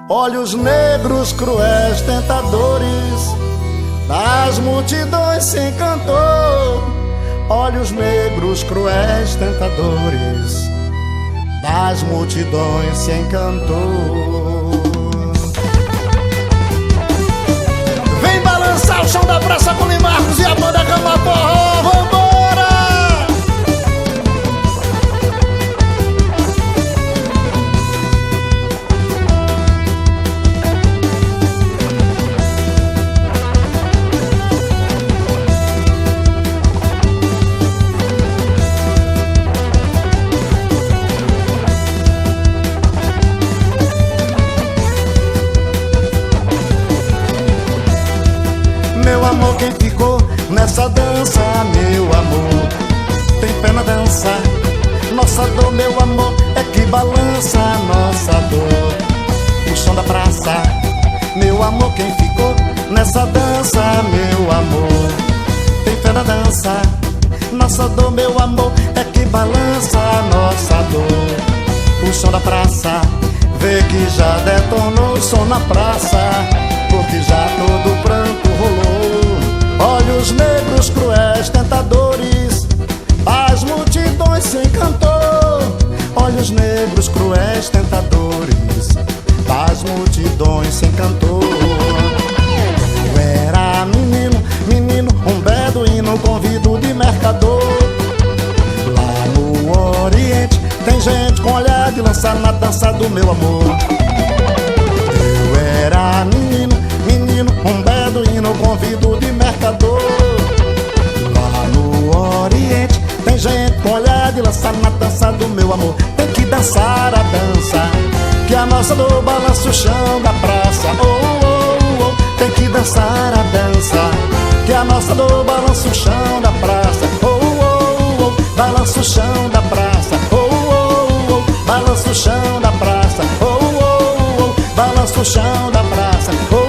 Olhos negros, cruéis, tentadores, das multidões se encantou. Olhos negros, cruéis, tentadores, das multidões se encantou. Vem balançar o chão da praça com Marcos e a banda Cama Forró, vambora! Meu amor, quem ficou nessa dança, meu amor, tem pena dança. Nossa dor, meu amor, é que balança nossa dor. O som da praça, meu amor, quem ficou nessa dança, meu amor, tem pena dança. Nossa dor, meu amor, é que balança nossa dor. O som da praça, vê que já detonou o som na praça, porque já todo pranto rolou. Olhos negros, cruéis, tentadores, as multidões se encantou. Olhos negros, cruéis, tentadores, as multidões se encantou. Eu era menino, um beduíno, convido de mercador. Lá no Oriente tem gente com olhar de lançar na dança do meu amor. Eu era menino, um beduíno, convido de mercador. Lá no Oriente tem gente com olhar de lançar na dança do meu amor. Tem que dançar a dança, que a nossa dor balança o chão da praça. Oh, oh, oh. Tem que dançar a dança, que a nossa dor balança o chão da praça. Oh, oh, oh. Balança o chão da praça. Oh, oh, oh. Balança o chão da praça. Oh, oh, oh. Balança o chão da praça. Oh,